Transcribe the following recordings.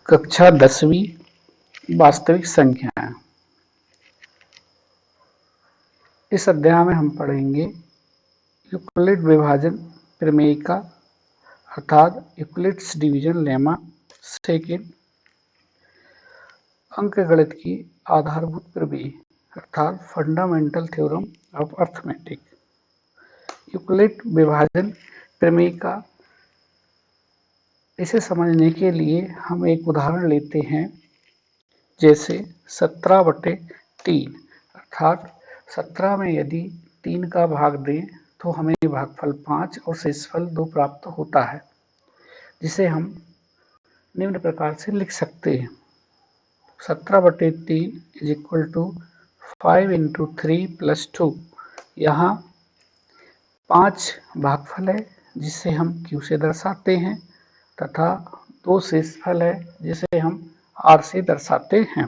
कक्षा 10वीं वास्तविक संख्याएं। इस अध्याय में हम पढ़ेंगे यूक्लिड विभाजन प्रमेय का अर्थात यूक्लिड्स डिवीजन लेमा सेकेंड, अंकगणित की आधारभूत प्रमेय अर्थात fundamental theorem of arithmetic. Euclid विभाजन प्रमेय का इसे समझने के लिए हम एक उदाहरण लेते हैं, जैसे 17/3 अर्थात 17 में यदि 3 का भाग दें तो हमें भागफल 5 और शेषफल 2 प्राप्त होता है, जिसे हम निम्न प्रकार से लिख सकते हैं। 17/3 = 5 × 3 + 2। यहाँ 5 भागफल है जिसे हम Q से दर्शाते हैं तथा 2 शेषफल है जिसे हम R से दर्शाते हैं।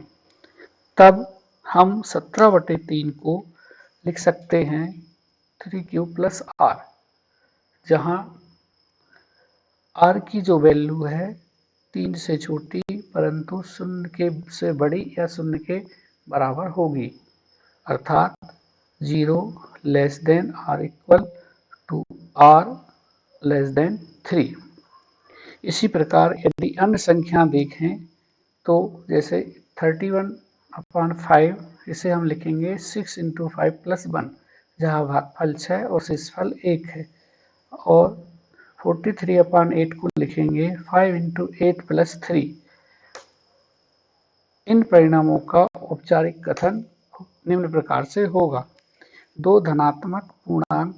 तब हम 17/3 को लिख सकते हैं 3Q + R, जहाँ R की जो वैल्यू है 3 से छोटी परंतु 0 से बड़ी या 0 के बराबर होगी, अर्थात 0 r = R 3। इसी प्रकार यदि अन्य संख्या देखें तो जैसे 31/5 इसे हम लिखेंगे 6 × 5 + 1, जहाँ भागफल 6 और शेषफल 1 है, और 43/8 को लिखेंगे 5 × 8 + 3। इन परिणामों का औपचारिक कथन निम्न प्रकार से होगा। दो धनात्मक पूर्णांक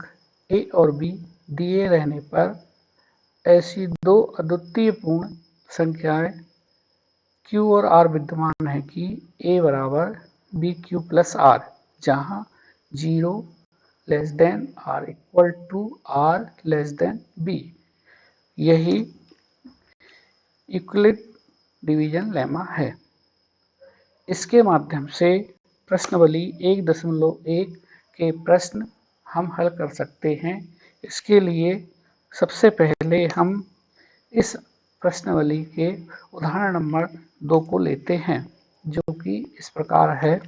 a और b दिए रहने पर ऐसी दो अद्वितीय पूर्ण संख्याएं q और r विद्यमान है कि a = bq + r, जहाँ 0 r = r b। यही यूक्लिड डिवीजन लेमा है। इसके माध्यम से प्रश्नावली 1.1 के प्रश्न हम हल कर सकते हैं। इसके लिए सबसे पहले हम इस प्रश्नावली के उदाहरण नंबर 2 को लेते हैं, जो कि इस प्रकार है।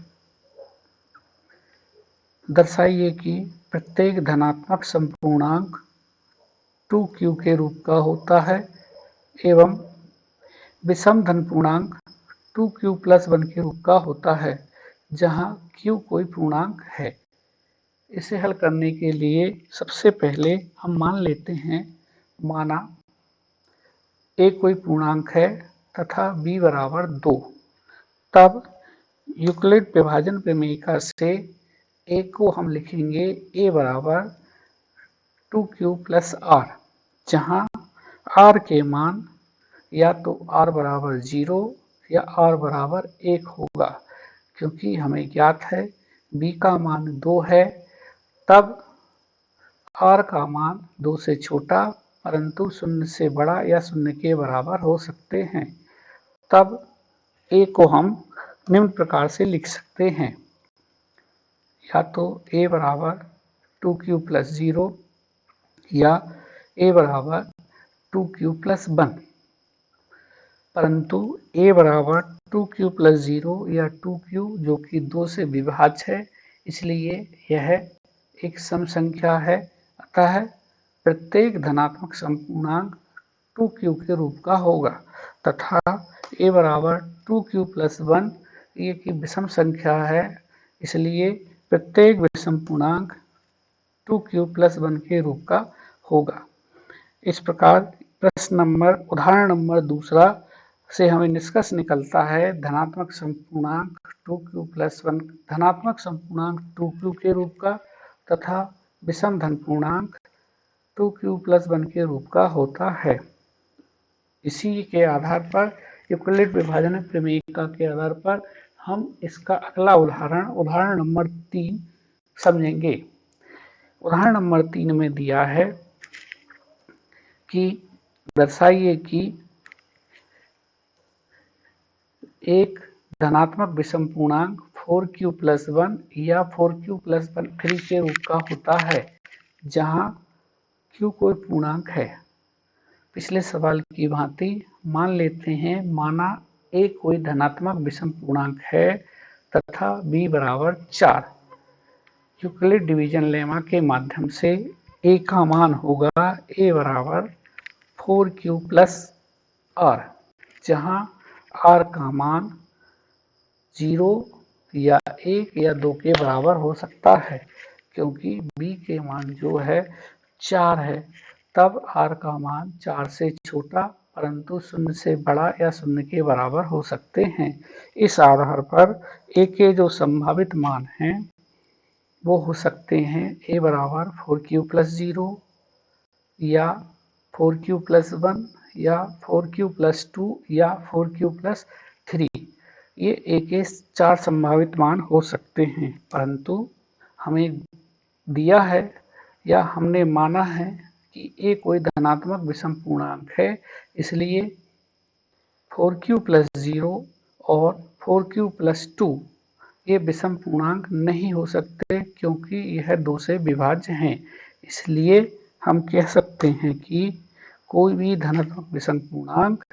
दर्शाइए कि प्रत्येक धनात्मक संपूर्णांक 2q के रूप का होता है एवं विषम धन पूर्णांक 2q + 1 के रूप का होता है, जहाँ q कोई पूर्णांक है। इसे हल करने के लिए सबसे पहले हम मान लेते हैं, माना a कोई पूर्णांक है तथा b = 2। तब यूक्लिड विभाजन प्रमेय से a को हम लिखेंगे a = 2q + r, जहाँ r के मान या तो r = 0 या r = 1 होगा, क्योंकि हमें ज्ञात है b का मान 2 है। तब r का मान 2 से छोटा परंतु 0 से बड़ा या 0 के बराबर हो सकते हैं। तब a को हम निम्न प्रकार से लिख सकते हैं, या तो a = 2q + 0 या a = 2q + 1, परंतु a = 2q + 0 या 2q जो कि 2 से विभाज्य है, इसलिए यह एक सम संख्या है। अतः प्रत्येक धनात्मक संपूर्णांक 2q के रूप का होगा तथा a = 2q + 1 ये की विषम संख्या है, इसलिए प्रत्येक विषम पूर्णांक 2q + 1 के रूप का होगा। इस प्रकार उदाहरण नंबर 2 से हमें निष्कर्ष निकलता है, धनात्मक संपूर्णांक 2q + 1 धनात्मक संपूर्णांक 2q के रूप का तथा विषम धन पूर्णांक 2q + 1 के रूप का होता है। इसी के आधार पर यूक्लिड विभाजन प्रमेय के आधार पर हम इसका अगला उदाहरण नंबर 3 समझेंगे। उदाहरण नंबर 3 में दिया है कि दर्शाइए कि एक धनात्मक विषम पूर्णांक 4q + 1 या 4q + 3 के रूप का होता है, जहाँ q कोई पूर्णांक है। पिछले सवाल की भांति मान लेते हैं माना a कोई धनात्मक विषम पूर्णांक है तथा b बराबर 4। यूक्लिड डिवीजन लेमा के माध्यम से a का मान होगा a बराबर 4q प्लस r, जहां r का मान 0 या 1 या 2 के बराबर हो सकता है, क्योंकि b के मान जो है 4 है, तब r का मान 4 से छोटा परंतु 0 से बड़ा या 0 के बराबर हो सकते हैं। इस आधार पर a के जो संभावित मान हैं वो हो सकते हैं a बराबर 4q प्लस 0 या 4q प्लस 1 या 4q प्लस 2 या 4q प्लस 3। ये a के 4 संभावित मान हो सकते हैं, परंतु हमें दिया है या हमने माना है कि a कोई धनात्मक विषम पूर्णांक है, इसलिए 4q प्लस 0 और 4q प्लस 2 ये विषम पूर्णांक नहीं हो सकते, क्योंकि यह 2 से विभाज्य हैं। इसलिए हम कह सकते हैं कि कोई भी धनात्मक विषम पूर्णांक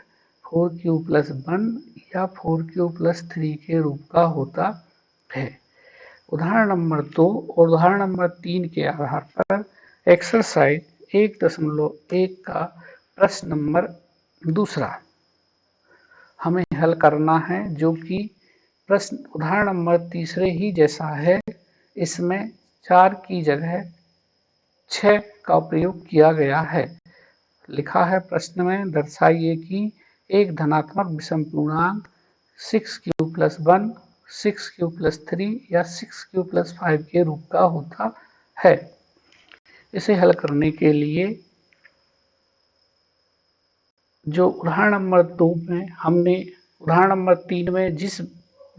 4q प्लस 1 या 4q प्लस 3 के रूप का होता है। उदाहरण नंबर 2 और उदाहरण नंबर 3 के आधार पर एक्सरसाइज 1.1 का प्रश्न नंबर 2 हमें हल करना है, जो कि प्रश्न उदाहरण नंबर 3 ही जैसा है। इसमें 4 की जगह 6 का प्रयोग किया गया है। लिखा है प्रश्न में, दर्शाइए कि एक धनात्मक विषम पूर्णांक 6q प्लस 1, 6q प्लस 3 या 6q प्लस 5 के रूप का होता है। इसे हल करने के लिए जो उदाहरण नंबर 2 में हमने उदाहरण नंबर 3 में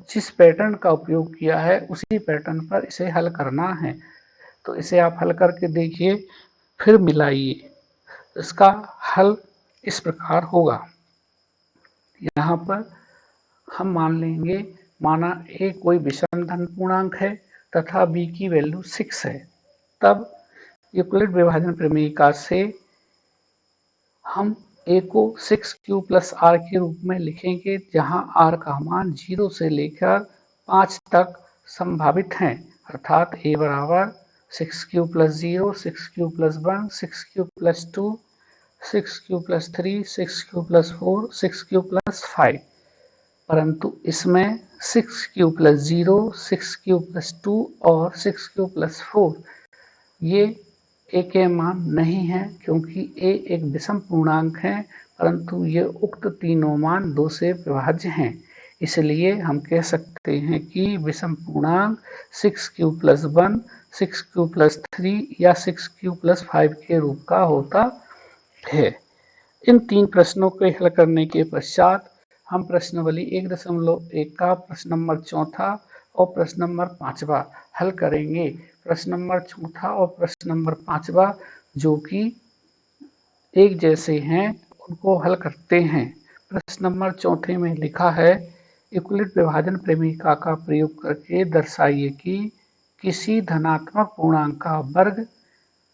जिस पैटर्न का उपयोग किया है उसी पैटर्न पर इसे हल करना है। तो इसे आप हल करके देखिए, फिर मिलाइए। इसका हल इस प्रकार होगा। यहाँ पर हम मान लेंगे माना a कोई विषम धन पूर्णांक है तथा b की वैल्यू 6 है। तब यूक्लिड विभाजन प्रमेय से हम a को 6q प्लस r के रूप में लिखेंगे, जहां r का मान 0 से लेकर 5 तक संभावित हैं, अर्थात a बराबर 6q plus 0, 6q plus 1, 6q plus 2, 6q plus 3, 6q plus 4, 6q plus 5। परंतु इसमें 6q प्लस 0, 6q प्लस 2 और 6q प्लस 4 ये a के मान नहीं है, क्योंकि a एक विषम पूर्णांक है, परंतु ये उक्त तीनों मान 2 से विभाज्य हैं। इसलिए हम कह सकते हैं कि विषम पूर्णांक 6q प्लस 1, 6q प्लस 3 या 6q प्लस 5 के रूप का होता है। इन 3 प्रश्नों को हल करने के पश्चात हम प्रश्नावली 1.1 का प्रश्न नंबर 4 और प्रश्न नंबर 5 हल करेंगे। प्रश्न नंबर 4 और प्रश्न नंबर 5 जो कि एक जैसे हैं, उनको हल करते हैं। प्रश्न नंबर 4 में लिखा है, यूक्लिड विभाजन प्रमेय का प्रयोग करके दर्शाइए कि किसी धनात्मक पूर्णांक का वर्ग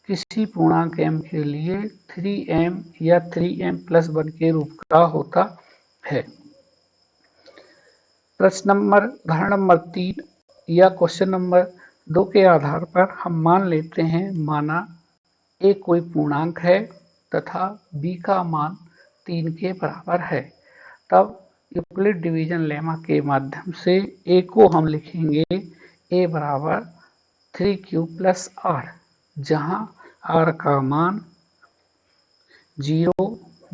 किसी पूर्णांक m के लिए 3m या 3m प्लस 1 के रूप का होता है। प्रश्न नंबर उदाहरण नंबर 3 या क्वेश्चन नंबर 2 के आधार पर हम मान लेते हैं माना a कोई पूर्णांक है तथा b का मान 3 के बराबर है। तब यूक्लिड डिवीजन लेमा के माध्यम से a को हम लिखेंगे a बराबर 3q प्लस r, जहां r का मान 0,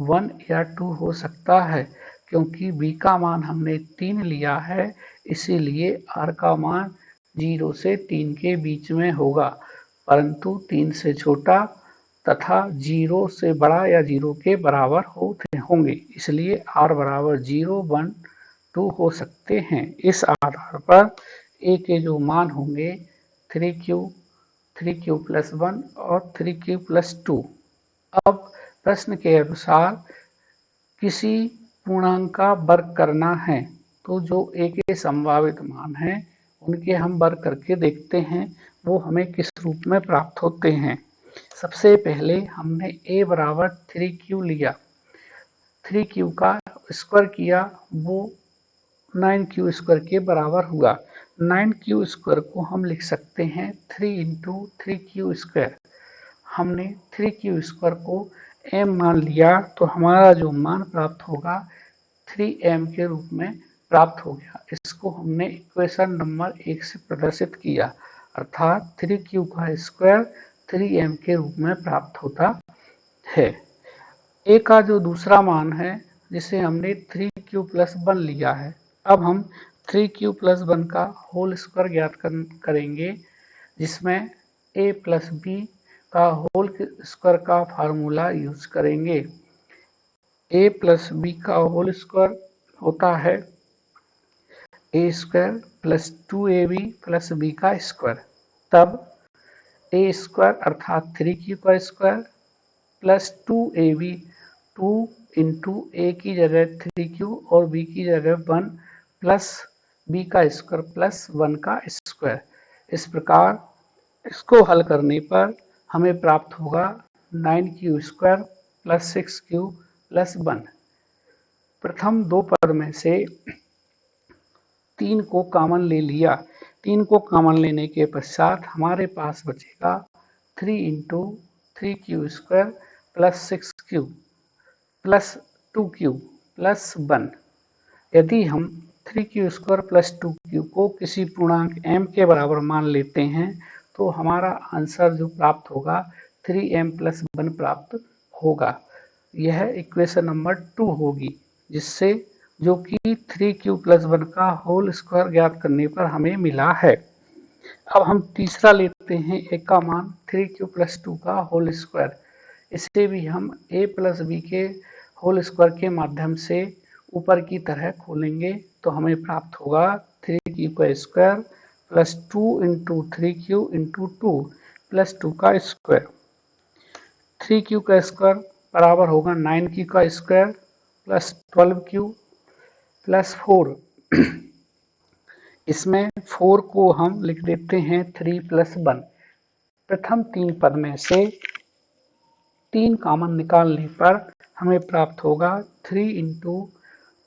1 या 2 हो सकता है, क्योंकि b का मान हमने 3 लिया है, इसीलिए r का मान 0 से 3 के बीच में होगा, परंतु 3 से छोटा तथा 0 से बड़ा या 0 के बराबर होंगे, इसलिए r बराबर 0, 1, 2 हो सकते हैं। इस आधार पर a के जो मान होंगे 3q प्लस 1 और 3q प्लस 2। अब प्रश्न के अनुसार किसी पूर्णांक का वर्ग करना है, तो जो a के संभावित मान हैं उनके हम वर्ग करके देखते हैं वो हमें किस रूप में प्राप्त होते हैं। सबसे पहले हमने a बराबर 3q लिया। 3q का स्क्वायर किया वो 9q स्क्वायर के बराबर हुआ। 9q स्क्वायर को हम लिख सकते हैं 3 इंटू 3q स्क्वायर। हमने 3q स्क्वायर को m मान लिया तो हमारा जो मान प्राप्त होगा 3m के रूप में प्राप्त हो गया। इसको हमने इक्वेशन नंबर 1 से प्रदर्शित किया, अर्थात 3q का स्क्वायर 3m के रूप में प्राप्त होता है। a का जो दूसरा मान है जिसे हमने 3q प्लस 1 लिया है, अब हम 3q प्लस 1 का होल स्क्वायर ज्ञात करेंगे, जिसमें a प्लस b का होल स्क्वायर का फार्मूला यूज करेंगे। a प्लस b का होल स्क्वायर होता है a square plus 2ab plus b का स्क्वायर। तब a स्क्वायर अर्थात 3q का square plus 2ab, 2 into a की जगह 3q और b की जगह 1 प्लस b का स्क्वायर प्लस 1 का स्क्वायर। इस प्रकार इसको हल करने पर हमें प्राप्त होगा 9q square plus 6q plus 1। प्रथम दो पद में से 3 को कॉमन ले लिया। 3 को कॉमन लेने के पश्चात हमारे पास बचेगा 3 into 3q square plus 6q plus 2q plus 1। यदि हम 3q स्क्वायर प्लस 2q को किसी पूर्णांक m के बराबर मान लेते हैं तो हमारा आंसर जो प्राप्त होगा 3m प्लस 1 प्राप्त होगा। यह इक्वेशन नंबर 2 होगी, जिससे जो कि 3q प्लस 1 का होल स्क्वायर ज्ञात करने पर हमें मिला है। अब हम तीसरा लेते हैं a का मान 3q प्लस 2 का होल स्क्वायर। इसे भी हम a प्लस b के होल स्क्वायर के माध्यम से ऊपर की तरह खोलेंगे तो हमें प्राप्त होगा 3q का square plus 2 into 3q into 2 plus 2 का स्क्वायर। 3q का स्क्वायर बराबर होगा 9q का स्क्वायर प्लस 12q प्लस 4। इसमें 4 को हम लिख देते हैं 3 प्लस 1। प्रथम 3 पद में से 3 कॉमन निकालने पर हमें प्राप्त होगा 3 into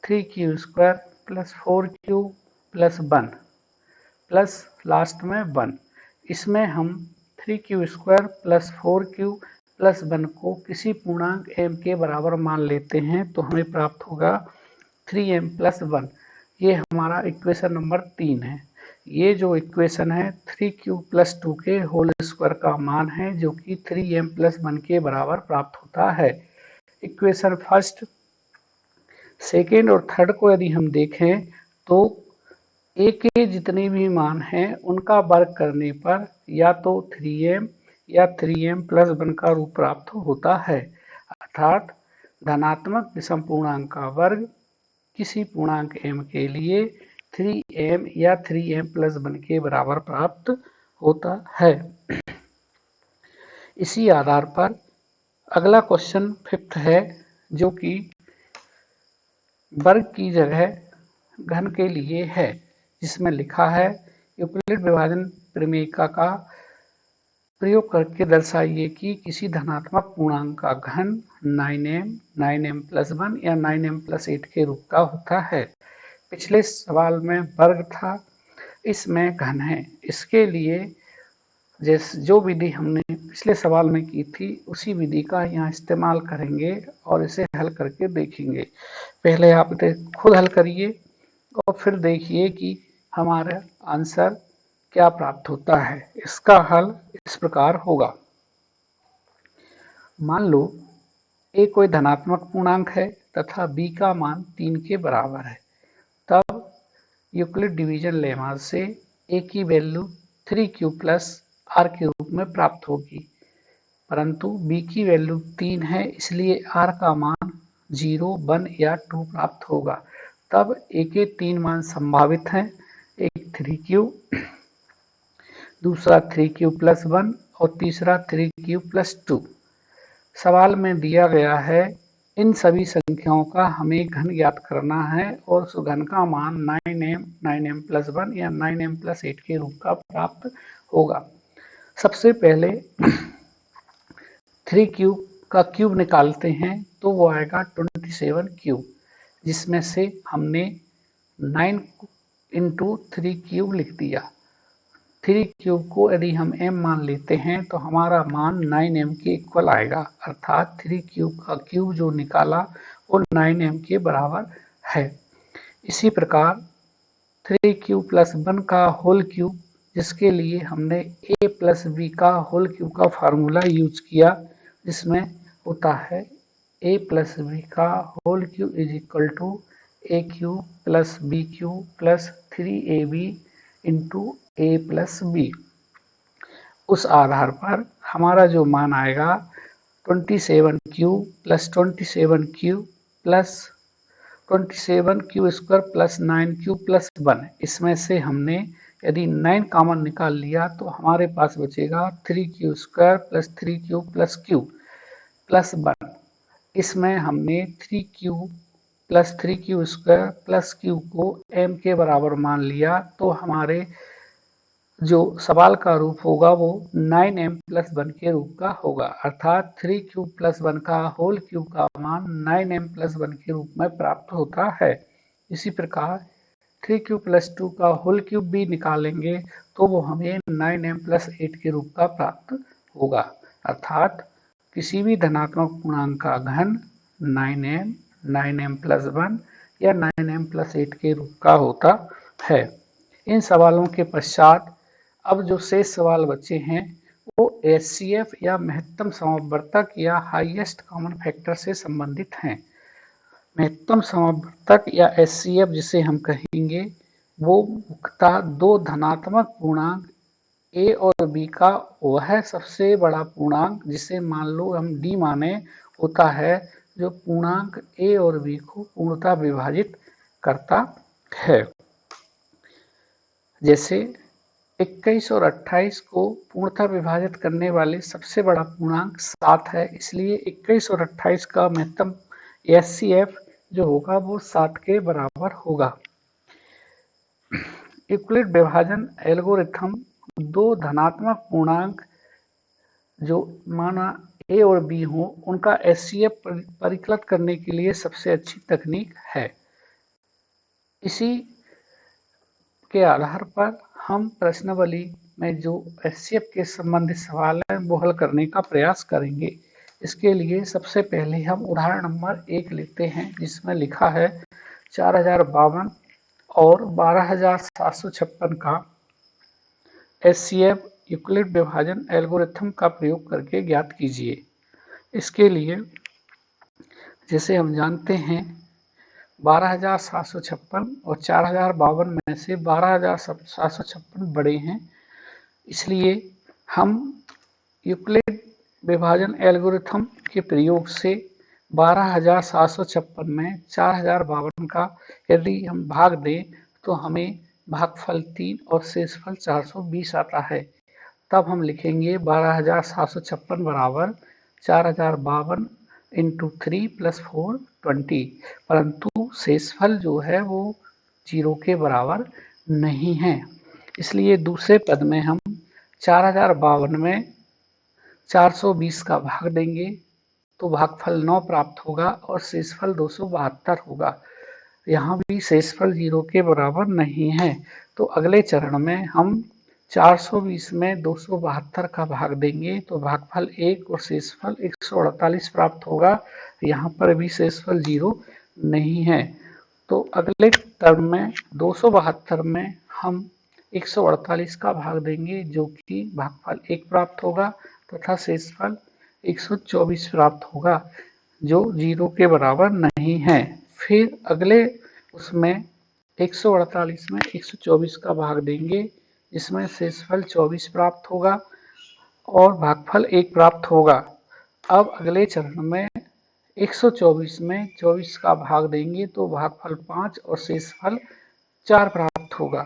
3q square plus 4q plus 1 plus last में 1। इसमें हम 3q square plus 4q plus 1 को किसी पूर्णांक m के बराबर मान लेते हैं तो हमें प्राप्त होगा 3m प्लस 1। ये हमारा इक्वेशन नंबर 3 है। ये जो इक्वेशन है 3q प्लस 2 के होल स्क्वायर का मान है, जो कि 3m प्लस 1 के बराबर प्राप्त होता है। इक्वेशन फर्स्ट, सेकेंड और थर्ड को यदि हम देखें तो a के जितने भी मान हैं उनका वर्ग करने पर या तो 3m या 3m प्लस 1 का रूप प्राप्त होता है, अर्थात धनात्मक विषम पूर्णांक का वर्ग किसी पूर्णांक m के लिए 3m या 3m प्लस 1 के बराबर प्राप्त होता है। इसी आधार पर अगला क्वेश्चन फिफ्थ है, जो कि वर्ग की जगह घन के लिए है, जिसमें लिखा है यूक्लिड विभाजन प्रमेयिका का प्रयोग करके दर्शाइए कि किसी धनात्मक पूर्णांक का घन 9m, 9m प्लस 1 या 9m प्लस 8 के रूप का होता है। पिछले सवाल में वर्ग था, इसमें घन है। इसके लिए जो विधि हमने पिछले सवाल में की थी उसी विधि का यहाँ इस्तेमाल करेंगे और इसे हल करके देखेंगे। पहले आप खुद हल करिए और फिर देखिए कि हमारा आंसर क्या प्राप्त होता है। इसका हल इस प्रकार होगा। मान लो a कोई धनात्मक पूर्णांक है तथा b का मान 3 के बराबर है, तब यूक्लिड डिवीजन लेमा से a की वैल्यू 3q प्लस r के रूप में प्राप्त होगी, परंतु b की वैल्यू 3 है, इसलिए r का मान 0, 1 या 2 प्राप्त होगा। तब a के 3 मान संभावित हैं, एक 3q, दूसरा 3q प्लस 1 और तीसरा 3q प्लस 2। सवाल में दिया गया है इन सभी संख्याओं का हमें घन ज्ञात करना है और उस घन का मान 9m, 9m प्लस 1 या 9m प्लस 8 के रूप का प्राप्त होगा। सबसे पहले 3q का क्यूब निकालते हैं तो वो आएगा 27 क्यूब, जिसमें से हमने 9 इंटू 3 क्यूब लिख दिया। 3 क्यूब को यदि हम m मान लेते हैं तो हमारा मान 9m के इक्वल आएगा, अर्थात 3 क्यूब का क्यूब जो निकाला वो 9m के बराबर है। इसी प्रकार 3 क्यूब प्लस 1 का होल क्यूब, जिसके लिए हमने a प्लस b का होल क्यूब का फार्मूला यूज किया, जिसमें होता है a प्लस b का whole cube is equal to a cube plus b cube plus 3ab into a plus B. उस आधार पर हमारा जो मान आएगा 27 cube plus 27 cube plus 27 cube square plus 9 cube plus 1। इसमें से हमने यदि 9 कॉमन निकाल लिया तो हमारे पास बचेगा 3 cube square plus 3 cube plus 1। इसमें हमने 3 cube plus 3 cube square plus cube को m के बराबर मान लिया, तो हमारे जो सवाल का रूप होगा वो 9m प्लस 1 के रूप का होगा, अर्थात 3 क्यूब प्लस 1 का होल क्यूब का मान 9m प्लस 1 के रूप में प्राप्त होता है। इसी प्रकार 3 क्यूब प्लस 2 का होल क्यूब भी निकालेंगे तो वो हमें 9m प्लस 8 के रूप का प्राप्त होगा, अर्थात किसी भी धनात्मक पूर्णांक का घन 9m, 9m प्लस 1 या 9m प्लस 8 के रूप का होता है। इन सवालों के पश्चात अब जो शेष सवाल बचे हैं वो HCF या महत्तम समवर्तक या हाईएस्ट कॉमन फैक्टर से संबंधित हैं। महत्तम समवर्तक या HCF जिसे हम कहेंगे वो मुख्यतः दो धनात्मक पूर्णांक A और B का वह सबसे बड़ा पूर्णांक, जिसे मान लो हम D माने, होता है जो पूर्णांक A और B को पूर्णतः विभाजित करता है। जैसे 21 और 28 को पूर्णतः विभाजित करने वाले सबसे बड़ा पूर्णांक 7 है, इसलिए 21 और 28 का महत्तम HCF जो होगा वो 7 के बराबर होगा। यूक्लिड विभाजन एल्गोरिथम दो धनात्मक पूर्णांक जो माना A और B हो उनका HCF परिकलित करने के लिए सबसे अच्छी तकनीक है। इसी के आधार पर हम प्रश्नावली में जो HCF के संबंधित सवाल है वो हल करने का प्रयास करेंगे। इसके लिए सबसे पहले हम उदाहरण नंबर 1 लेते हैं, जिसमें लिखा है 4052 और 12756 का HCF यूक्लिड विभाजन एल्गोरिथम का प्रयोग करके ज्ञात कीजिए। इसके लिए जैसे हम जानते हैं 12756 और 4052 में से 12756 बड़े हैं, इसलिए हम यूक्लिड विभाजन एल्गोरिथम के प्रयोग से 12756 में 4052 का यदि हम भाग दें तो हमें भागफल 3 और शेषफल 420 आता है। तब हम लिखेंगे 12756 बराबर 4052 इंटू 3 प्लस 4 20, परंतु शेषफल जो है वो 0 के बराबर नहीं है, इसलिए दूसरे पद में हम 4052 में 420 का भाग देंगे तो भागफल 9 प्राप्त होगा और शेषफल 272 होगा। यहाँ भी शेषफल 0 के बराबर नहीं है, तो अगले चरण में हम 420 में 272 का भाग देंगे तो भागफल 1 और शेषफल 148 प्राप्त होगा। यहाँ पर भी शेषफल 0 नहीं है, तो अगले टर्म में 272 में हम 148 का भाग देंगे जो कि भागफल 1 प्राप्त होगा तथा शेषफल 124 प्राप्त होगा जो 0 के बराबर नहीं है। फिर अगले उसमें 148 में 124 का भाग देंगे जिसमें शेषफल 24 प्राप्त होगा और भागफल 1 प्राप्त होगा। अब अगले चरण में 124 में 24 का भाग देंगे तो भागफल 5 और शेषफल 4 प्राप्त होगा,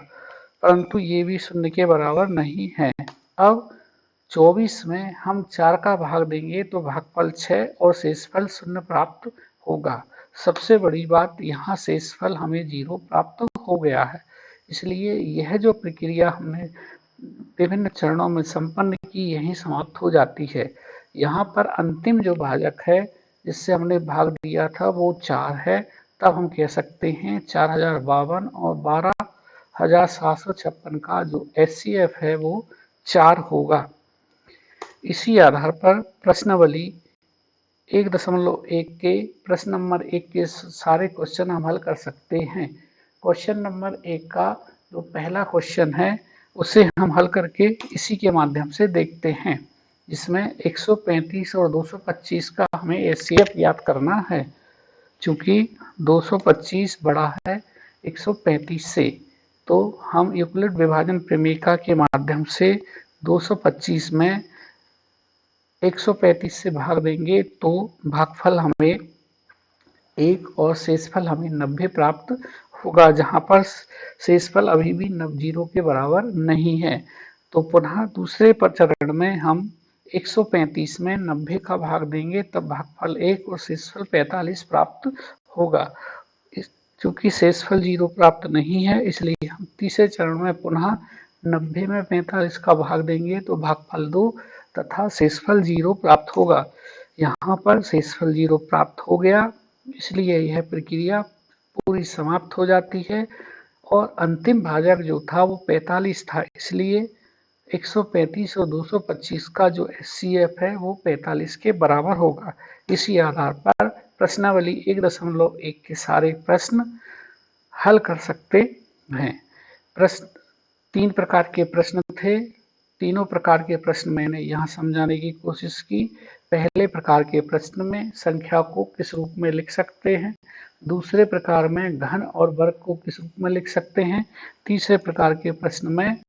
परंतु ये भी 0 के बराबर नहीं है। अब 24 में हम 4 का भाग देंगे तो भागफल 6 और शेषफल 0 प्राप्त होगा। सबसे बड़ी बात यहाँ शेषफल हमें 0 प्राप्त हो गया है, इसलिए यह जो प्रक्रिया हमने विभिन्न चरणों में संपन्न की यहीं समाप्त हो जाती है। यहाँ पर अंतिम जो भाजक है जिससे हमने भाग दिया था वो 4 है, तब हम कह सकते हैं 4052 और 12,756 का जो HCF है वो 4 होगा। इसी आधार पर प्रश्नावली 1.1 के प्रश्न नंबर 1 के सारे क्वेश्चन हम हल कर सकते हैं। क्वेश्चन नंबर 1 का जो पहला क्वेश्चन है उसे हम हल करके इसी के माध्यम से देखते हैं, जिसमें 135 और 225 का हमें HCF याद करना है। चूंकि 225 बड़ा है 135 से, तो हम यूक्लिड विभाजन प्रमेय के माध्यम से 225 में 135 से भाग देंगे तो भागफल हमें 1 और शेषफल हमें 90 प्राप्त होगा, जहां पर शेषफल अभी भी 0 के बराबर नहीं है। तो पुनः दूसरे चरण में हम 135 में 90 का भाग देंगे, तब भागफल 1 और शेषफल 45 प्राप्त होगा। चूंकि शेषफल 0 प्राप्त नहीं है, इसलिए हम तीसरे चरण में पुनः 90 में 45 का भाग देंगे तो भागफल 2 तथा शेषफल 0 प्राप्त होगा। यहाँ पर शेषफल 0 प्राप्त हो गया, इसलिए यह प्रक्रिया पूरी समाप्त हो जाती है और अंतिम भाजक जो था वो 45 था, इसलिए 135 और 225 का जो HCF है वो 45 के बराबर होगा। इसी आधार पर प्रश्नावली 1.1 के सारे प्रश्न हल कर सकते हैं। प्रश्न 3 प्रकार के प्रश्न थे, तीनों प्रकार के प्रश्न मैंने यहाँ समझाने की कोशिश की। पहले प्रकार के प्रश्न में संख्या को किस रूप में लिख सकते हैं, दूसरे प्रकार में घन और वर्ग को किस रूप में लिख सकते हैं, तीसरे प्रकार के प्रश्न में